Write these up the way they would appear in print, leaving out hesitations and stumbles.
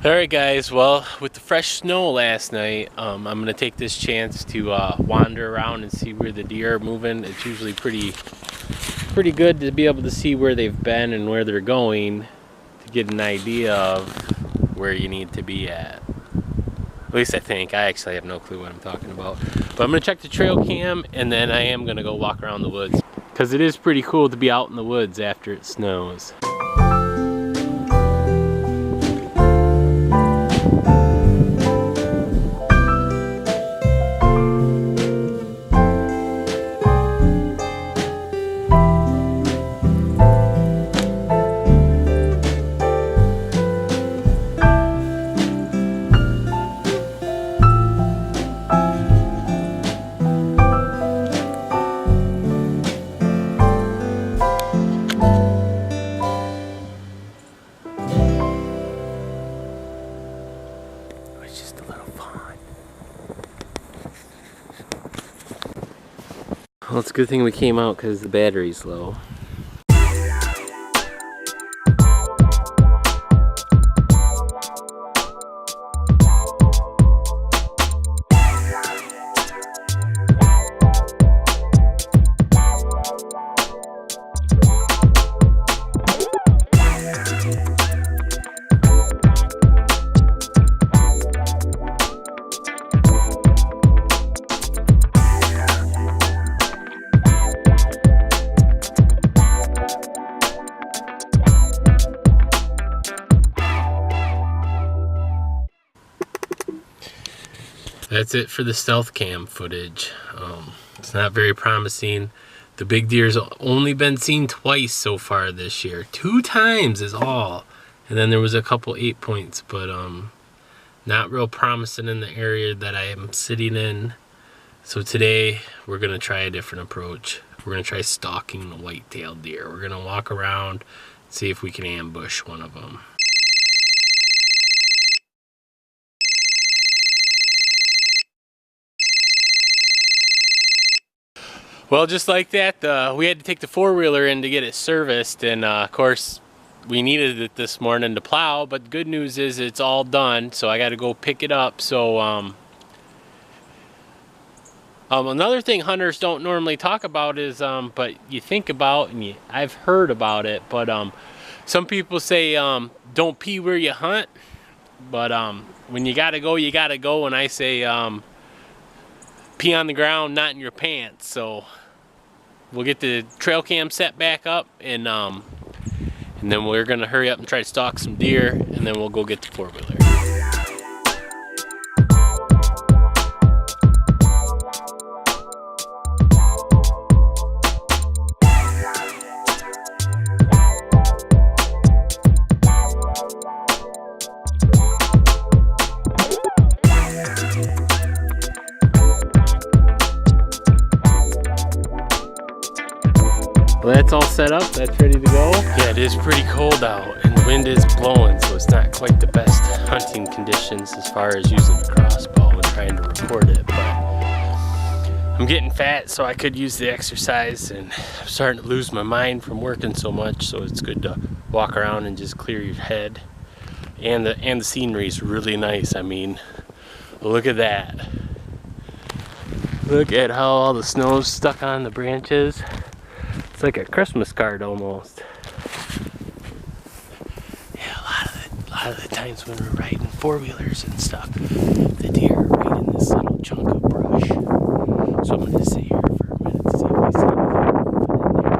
Alright guys, well, with the fresh snow last night, I'm going to take this chance to wander around and see where the deer are moving. It's usually pretty good to be able to see where they've been and where they're going to get an idea of where you need to be at. At least I think. I actually have no clue what I'm talking about. But I'm going to check the trail cam and then I am going to go walk around the woods. Because it is pretty cool to be out in the woods after it snows. Well, it's a good thing we came out because the battery's low. That's it for the stealth cam footage. It's not very promising. The big deer's only been seen twice so far this year. 2 times is all. And then there was a couple 8 points, but not real promising in the area that I am sitting in. So today we're gonna try a different approach. We're gonna try stalking the white-tailed deer. We're gonna walk around, see if we can ambush one of them. Well, just like that, we had to take the four-wheeler in to get it serviced, and of course we needed it this morning to plow, but the good news is it's all done, so I got to go pick it up. So another thing hunters don't normally talk about is but you think about, and I've heard about it, but some people say don't pee where you hunt, but when you gotta go, you gotta go, and I say pee on the ground, not in your pants. So we'll get the trail cam set back up, and then we're gonna hurry up and try to stalk some deer, and then we'll go get the four-wheeler. Well, that's all set up, that's ready to go. Yeah, it is pretty cold out and the wind is blowing, so it's not quite the best hunting conditions as far as using a crossbow and trying to record it, but I'm getting fat, so I could use the exercise, and I'm starting to lose my mind from working so much, so it's good to walk around and just clear your head. And the scenery is really nice. I mean, look at that. Look at how all the snow's stuck on the branches. It's like a Christmas card almost. Yeah, a lot of the times when we're riding four-wheelers and stuff, the deer are right in this little chunk of brush. So I'm gonna sit here for a minute to see if I see anything moving in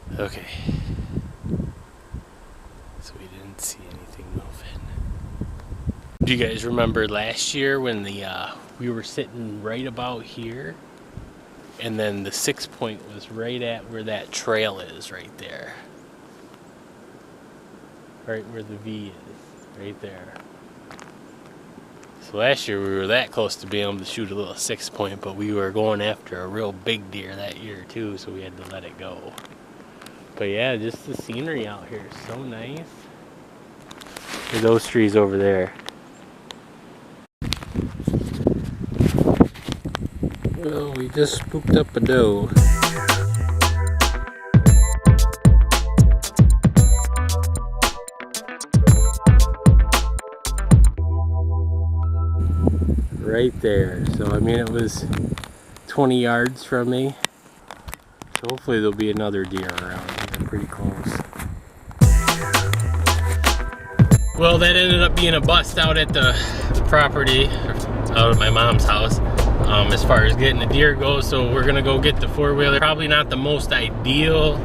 there. Okay. So we didn't see anything moving. Do you guys remember last year when we were sitting right about here, and then the 6 point was right at where that trail is right there, right where the V is, right there. So last year we were that close to being able to shoot a little 6 point, but we were going after a real big deer that year too, so we had to let it go. But yeah, just the scenery out here is so nice. Look at those trees over there. Well, we just spooked up a doe. Right there. So I mean, it was 20 yards from me. So hopefully there'll be another deer around here pretty close. Well, that ended up being a bust out at the property, out at my mom's house, as far as getting the deer goes. So we're gonna go get the four-wheeler. Probably not the most ideal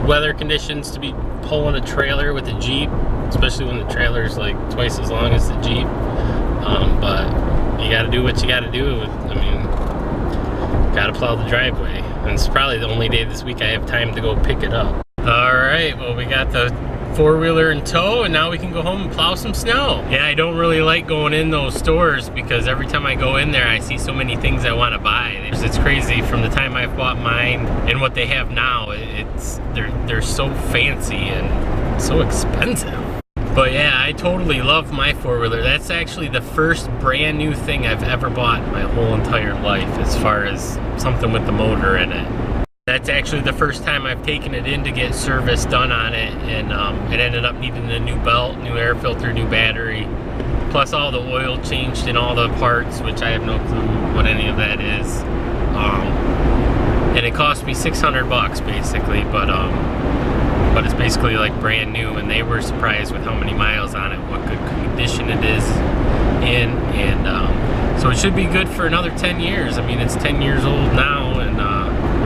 weather conditions to be pulling a trailer with a Jeep, especially when the trailer is like twice as long as the Jeep. But you gotta do what you gotta do. I mean, gotta plow the driveway. And it's probably the only day this week I have time to go pick it up. All right, well, we got the four-wheeler in tow, and now we can go home and plow some snow. Yeah, I don't really like going in those stores because every time I go in there, I see so many things I want to buy. It's crazy from the time I've bought mine and what they have now. They're so fancy and so expensive. But yeah, I totally love my four-wheeler. That's actually the first brand new thing I've ever bought in my whole entire life as far as something with the motor in it. That's actually the first time I've taken it in to get service done on it, and it ended up needing a new belt, new air filter, new battery, plus all the oil changed in all the parts, which I have no clue what any of that is. And it cost me 600 bucks basically, but it's basically like brand new, and they were surprised with how many miles on it, what good condition it is in, and so it should be good for another 10 years. I mean, it's 10 years old now, and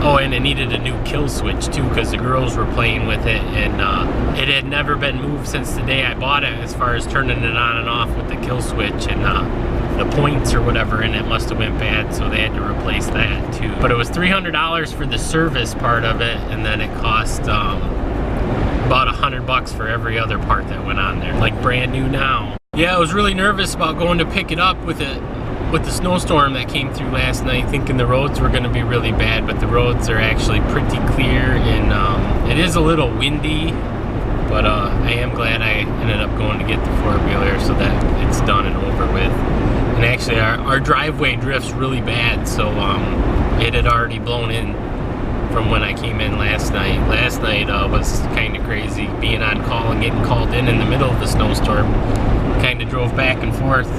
oh, and it needed a new kill switch too, because the girls were playing with it, and it had never been moved since the day I bought it, as far as turning it on and off with the kill switch, and the points or whatever in it must have went bad, so they had to replace that too. But it was $300 for the service part of it, and then it cost about 100 bucks for every other part that went on there, like brand new now. Yeah, I was really nervous about going to pick it up with the snowstorm that came through last night, thinking the roads were going to be really bad, but the roads are actually pretty clear, and it is a little windy, but I am glad I ended up going to get the four-wheeler so that it's done and over with. And actually our driveway drifts really bad, so it had already blown in from when I came in last night. Last night was kind of crazy, being on call and getting called in the middle of the snowstorm. Kind of drove back and forth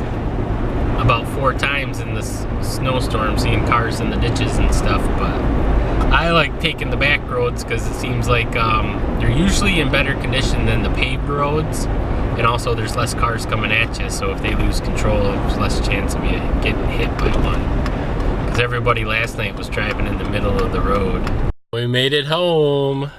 about 4 times in the snowstorm, seeing cars in the ditches and stuff. But I like taking the back roads because it seems like they're usually in better condition than the paved roads, and also there's less cars coming at you, so if they lose control, there's less chance of you getting hit by one. Because everybody last night was driving in the middle of the road. We made it home.